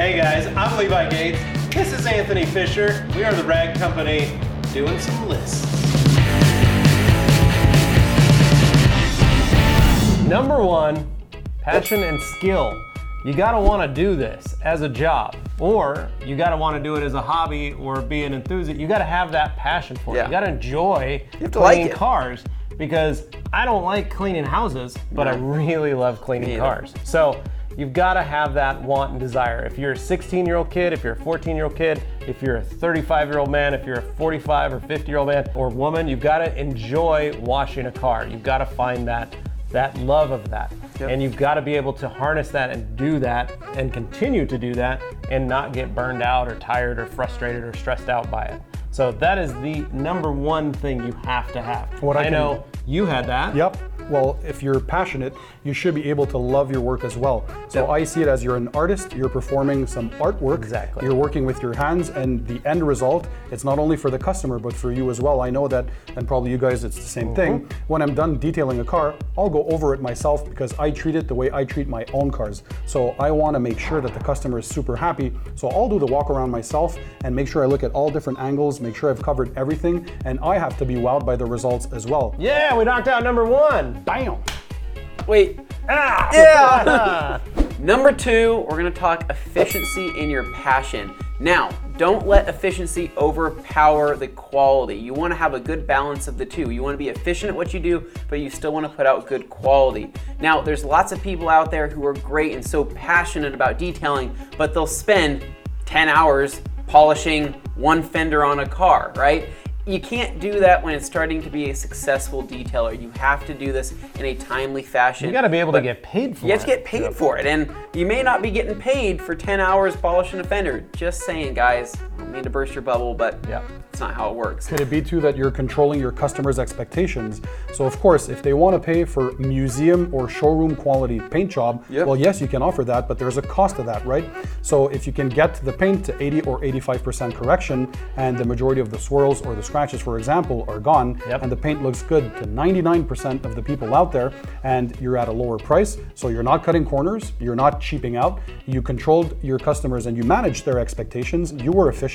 Hey guys, I'm Levi Gates. This is Anthony Fisher. We are the Rag Company doing some lists. Number one, passion and skill. You gotta wanna do this as a job, or you gotta wanna do it as a hobby or be an enthusiast. You gotta have that passion for it. You gotta enjoy cleaning cars, because I don't like cleaning houses, but I really love cleaning cars. So you've gotta have that want and desire. If you're a 16-year-old kid, if you're a 14-year-old kid, if you're a 35-year-old man, if you're a 45 or 50-year-old man or woman, you've gotta enjoy washing a car. You've gotta find that love of that. And you've got to be able to harness that and do that and continue to do that and not get burned out or tired or frustrated or stressed out by it. So that is the number one thing you have to have. I know you had that. Yep. Well, if you're passionate, you should be able to love your work as well. So I see it as you're an artist, you're performing some artwork, Exactly. You're working with your hands, and the end result, it's not only for the customer, but for you as well. I know that, and probably you guys, it's the same thing. When I'm done detailing a car, I'll go over it myself because I treat it the way I treat my own cars. So I want to make sure that the customer is super happy. So I'll do the walk around myself and make sure I look at all different angles, make sure I've covered everything, and I have to be wowed by the results as well. Yeah, we knocked out number one. Bam! Wait. Yeah! Number two, we're gonna talk efficiency in your passion. Now, don't let efficiency overpower the quality. You wanna have a good balance of the two. You wanna be efficient at what you do, but you still wanna put out good quality. Now, there's lots of people out there who are great and so passionate about detailing, but they'll spend 10 hours polishing one fender on a car, right? You can't do that when it's starting to be a successful detailer. You have to do this in a timely fashion. You got to be able to get paid for it. You have to get paid for it, and you may not be getting paid for 10 hours polishing a fender. Just saying, guys. I don't mean to burst your bubble, but it's not how it works. Could it be too that you're controlling your customers' expectations? So of course, if they want to pay for museum or showroom quality paint job, well, yes, you can offer that, but there's a cost to that, right? So if you can get the paint to 80 or 85% correction, and the majority of the swirls or the scratches, for example, are gone, and the paint looks good to 99% of the people out there, and you're at a lower price, so you're not cutting corners, you're not cheaping out, you controlled your customers and you managed their expectations, you were efficient,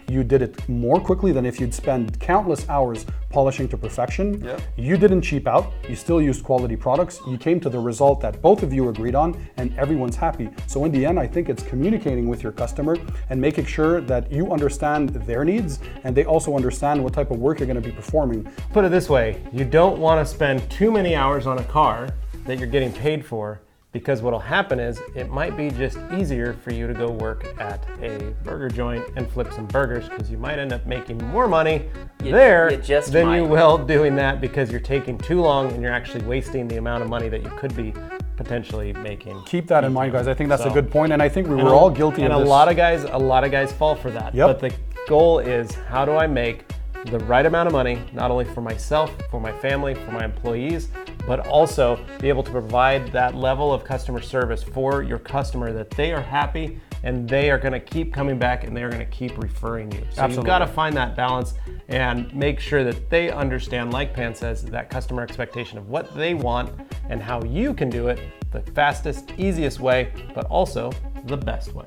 you did it more quickly than if you'd spend countless hours polishing to perfection. You didn't cheap out, you still used quality products, you came to the result that both of you agreed on, and everyone's happy. So in the end, I think it's communicating with your customer and making sure that you understand their needs and they also understand what type of work you're going to be performing. Put it this way, you don't want to spend too many hours on a car that you're getting paid for, because what'll happen is it might be just easier for you to go work at a burger joint and flip some burgers, because you might end up making more money than you will doing that, because you're taking too long and you're actually wasting the amount of money that you could be potentially making. Keep that in mind, guys. I think that's a good point, and I think we were all guilty of this. And a lot of guys fall for that. But the goal is, how do I make the right amount of money, not only for myself, for my family, for my employees, but also be able to provide that level of customer service for your customer that they are happy and they are going to keep coming back and they're going to keep referring you. So you've got to find that balance and make sure that they understand, like Pan says, that customer expectation of what they want and how you can do it the fastest, easiest way, but also the best way.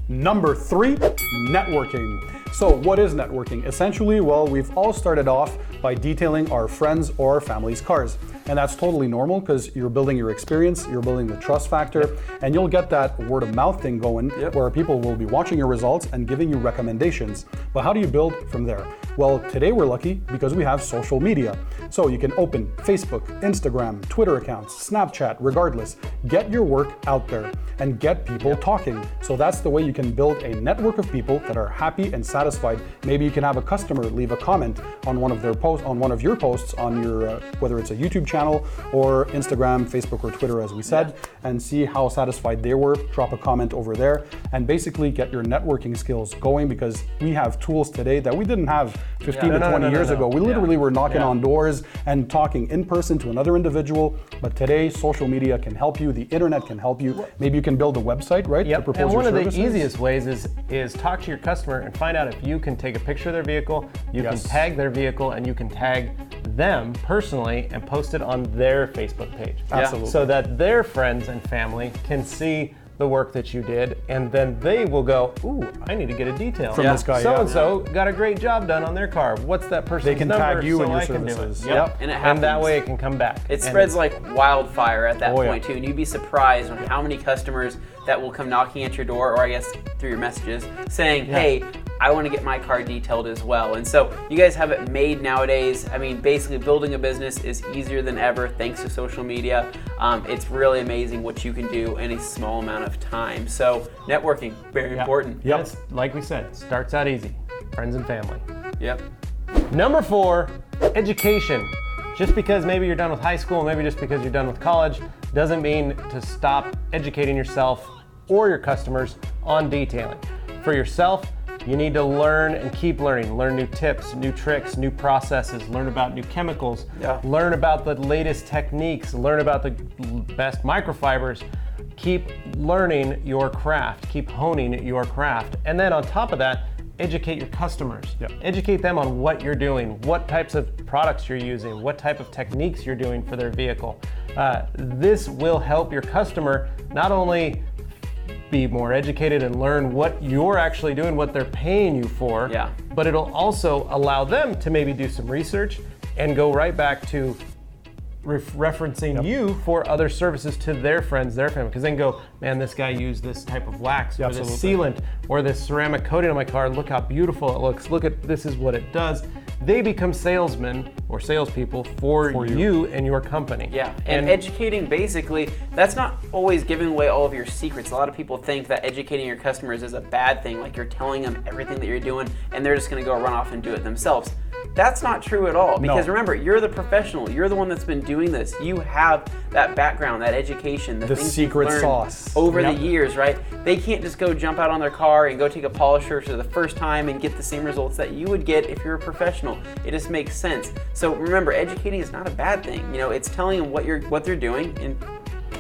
Number three, networking. So what is networking? Essentially, well, we've all started off by detailing our friends or our family's cars. And that's totally normal because you're building your experience, you're building the trust factor, and you'll get that word of mouth thing going where people will be watching your results and giving you recommendations. But how do you build from there? Well, today we're lucky because we have social media. So you can open Facebook, Instagram, Twitter accounts, Snapchat, regardless. Get your work out there and get people talking. So that's the way you can build a network of people that are happy and satisfied. Maybe you can have a customer leave a comment on one of their posts, on one of your posts on your, whether it's a YouTube channel or Instagram, Facebook, or Twitter, as we said, and see how satisfied they were. Drop a comment over there and basically get your networking skills going, because we have tools today that we didn't have 15 to 20 years ago. We literally were knocking on doors and talking in person to another individual. But today, social media can help you. The internet can help you. Maybe you can build a website, right? To propose and one your of services. the easiest ways is talk to your customer and find out if you can take a picture of their vehicle, you can tag their vehicle, and you can tag them personally and post it on their Facebook page. Absolutely. So that their friends and family can see the work that you did, and then they will go, ooh, I need to get a detail From this guy, So-and-so got a great job done on their car. What's that person's They can number tag you so in your I can do it? services. Yep. And it And that happens. way it can come back. It And spreads like wildfire at that Oh, yeah. point too, and you'd be surprised on how many customers that will come knocking at your door, or I guess through your messages, saying, hey, I want to get my car detailed as well. And so you guys have it made nowadays. I mean, basically building a business is easier than ever thanks to social media. It's really amazing what you can do in a small amount of time. So networking, very important. Yep. It's, like we said, starts out easy. Friends and family. Yep. Number 4, education. Just because maybe you're done with high school, maybe just because you're done with college, doesn't mean to stop educating yourself or your customers on detailing. For yourself, you need to learn and keep learning. Learn new tips, new tricks, new processes, learn about new chemicals, learn about the latest techniques, learn about the best microfibers. Keep learning your craft, keep honing your craft. And then on top of that, educate your customers. Educate them on what you're doing, what types of products you're using, what type of techniques you're doing for their vehicle. This will help your customer not only be more educated and learn what you're actually doing, what they're paying you for, but it'll also allow them to maybe do some research and go right back to referencing you for other services to their friends, their family, because then go, man, this guy used this type of wax or this sealant or this ceramic coating on my car. Look how beautiful it looks. Look at, this is what it does. They become salesmen or salespeople for you and your company. Yeah, and educating, basically, that's not always giving away all of your secrets. A lot of people think that educating your customers is a bad thing, like you're telling them everything that you're doing and they're just gonna go run off and do it themselves. That's not true at all, because remember, you're the professional. You're the one that's been doing this. You have that background, that education, the things secret you've learned sauce over the years, right? They can't just go jump out on their car and go take a polisher for the first time and get the same results that you would get if you're a professional. It just makes sense. So remember, educating is not a bad thing. You know, it's telling them what they're doing and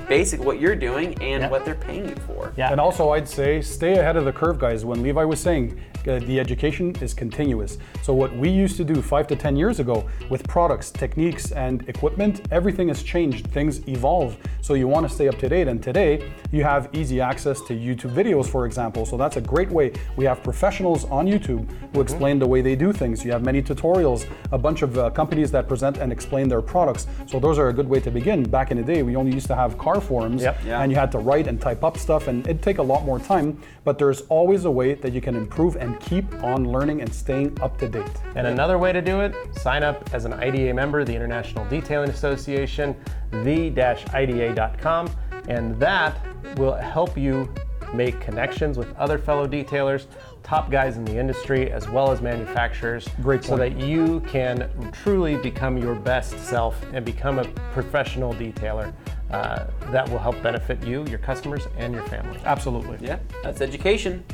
basically what you're doing and what they're paying you for. And also, I'd say stay ahead of the curve, guys. When Levi was saying the education is continuous. So what we used to do 5 to 10 years ago with products, techniques, and equipment, everything has changed. Things evolve. So you want to stay up to date. And today, you have easy access to YouTube videos, for example. So that's a great way. We have professionals on YouTube who explain the way they do things. You have many tutorials, a bunch of companies that present and explain their products. So those are a good way to begin. Back in the day, we only used to have car forums, and you had to write and type up stuff, and it'd take a lot more time. But there's always a way that you can improve and keep on learning and staying up to date. And another way to do it, sign up as an IDA member, the International Detailing Association, the-IDA.com, and that will help you make connections with other fellow detailers, top guys in the industry, as well as manufacturers, so that you can truly become your best self and become a professional detailer. That will help benefit you, your customers, and your family. Absolutely. Yeah, that's education.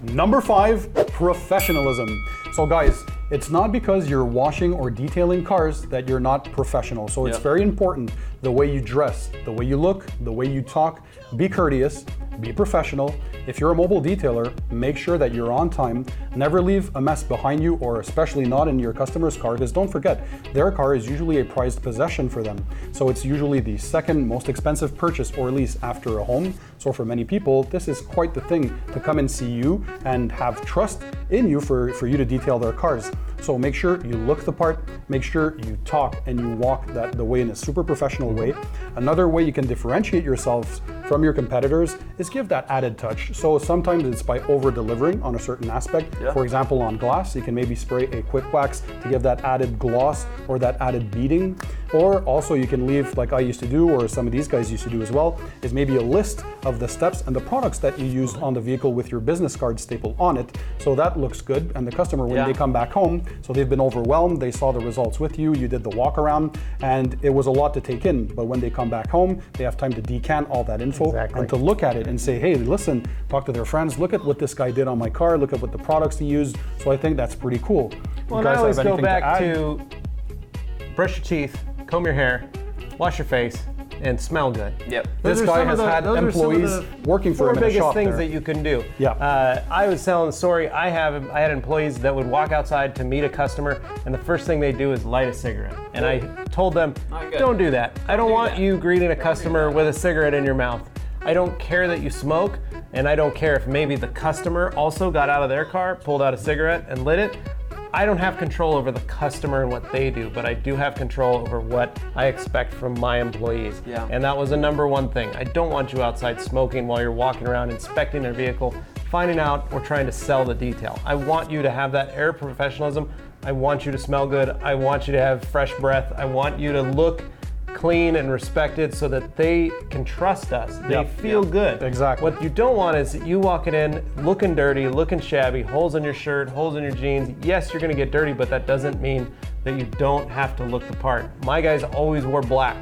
Number 5, professionalism. So guys, it's not because you're washing or detailing cars that you're not professional. So it's very important, the way you dress, the way you look, the way you talk. Be courteous, be professional. If you're a mobile detailer, make sure that you're on time. Never leave a mess behind you, or especially not in your customer's car, because don't forget, their car is usually a prized possession for them. So it's usually the second most expensive purchase or lease after a home. So for many people, this is quite the thing to come and see you and have trust in you for you to detail their cars. So make sure you look the part, make sure you talk and you walk the way in a super professional way. Another way you can differentiate yourselves from your competitors is give that added touch. So sometimes it's by over delivering on a certain aspect. For example, on glass, you can maybe spray a quick wax to give that added gloss or that added beading. Or also you can leave, like I used to do, or some of these guys used to do as well, is maybe a list of the steps and the products that you used on the vehicle with your business card stapled on it. So that looks good. And the customer, when they come back home, so they've been overwhelmed, they saw the results with you, you did the walk around, and it was a lot to take in. But when they come back home, they have time to decant all that info and to look at it and say, hey, listen, talk to their friends, look at what this guy did on my car, look at what the products he used. So I think that's pretty cool. Well, and I always go back to brush your teeth, comb your hair, wash your face, and smell good. This guy has had employees working for him in a shop things that you can do. I was telling the story, I had employees that would walk outside to meet a customer, and the first thing they do is light a cigarette. And I told them, don't do that. I don't want you greeting a customer with a cigarette in your mouth. I don't care that you smoke, and I don't care if maybe the customer also got out of their car, pulled out a cigarette and lit it. I don't have control over the customer and what they do, but I do have control over what I expect from my employees. Yeah. And that was the number one thing. I don't want you outside smoking while you're walking around inspecting their vehicle, finding out or trying to sell the detail. I want you to have that air of professionalism. I want you to smell good. I want you to have fresh breath. I want you to look clean and respected so that they can trust us. They feel good. Exactly. What you don't want is you walking in looking dirty, looking shabby, holes in your shirt, holes in your jeans. Yes, you're gonna get dirty, but that doesn't mean that you don't have to look the part. My guys always wore black.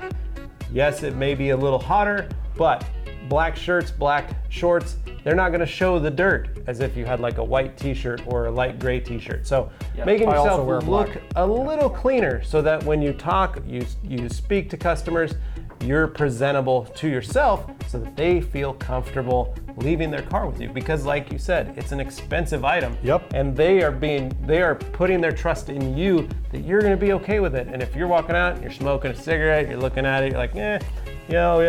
Yes, it may be a little hotter, but black shirts, black shorts, they're not gonna show the dirt as if you had like a white t-shirt or a light gray t-shirt. So making yourself look a little cleaner so that when you talk, you speak to customers, you're presentable to yourself so that they feel comfortable leaving their car with you. Because like you said, it's an expensive item. Yep. And they are putting their trust in you that you're gonna be okay with it. And if you're walking out and you're smoking a cigarette, you're looking at it, you're like, yeah,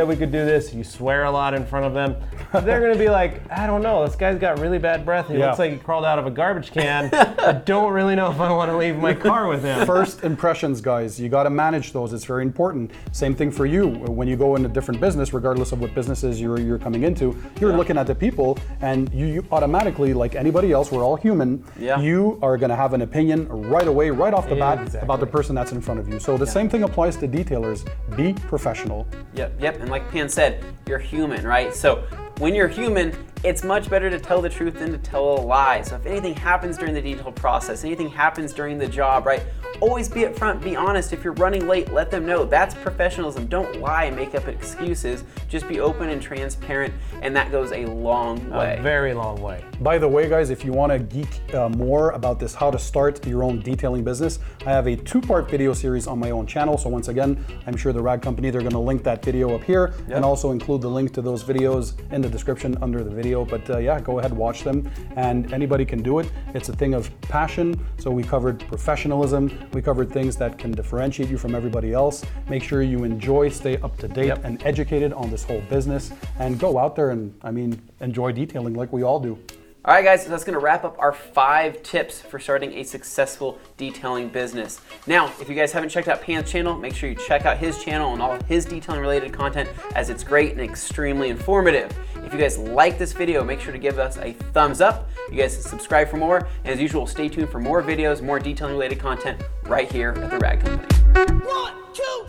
we could do this. You swear a lot in front of them. They're gonna be like, I don't know, this guy's got really bad breath. He looks like he crawled out of a garbage can. I don't really know if I wanna leave my car with him. First impressions, guys, you gotta manage those. It's very important. Same thing for you. When you go into different business, regardless of what businesses you're coming into, you're looking at the people and you automatically, like anybody else, we're all human, you are gonna have an opinion right away, right off the bat about the person that's in front of you. So the same thing applies to detailers. Be professional. Yep, and like Pan said, you're human, right? So when you're human, it's much better to tell the truth than to tell a lie. So if anything happens during the detail process, anything happens during the job, right? Always be upfront, be honest. If you're running late, let them know. That's professionalism. Don't lie and make up excuses. Just be open and transparent, and that goes a long way. A very long way. By the way, guys, if you want to geek more about this, how to start your own detailing business, I have a 2-part video series on my own channel. So once again, I'm sure the Rag Company, they're going to link that video up here and also include the link to those videos in the description under the video. But yeah, go ahead, watch them, and anybody can do it. It's a thing of passion. So we covered professionalism. We covered things that can differentiate you from everybody else. Make sure you enjoy, stay up to date and educated on this whole business, and go out there and, enjoy detailing like we all do. All right, guys, so that's gonna wrap up our 5 tips for starting a successful detailing business. Now, if you guys haven't checked out Pan's channel, make sure you check out his channel and all of his detailing related content, as it's great and extremely informative. If you guys like this video, make sure to give us a thumbs up. You guys can subscribe for more, and as usual, stay tuned for more videos, more detailing related content right here at the Rag Company. 1, 2.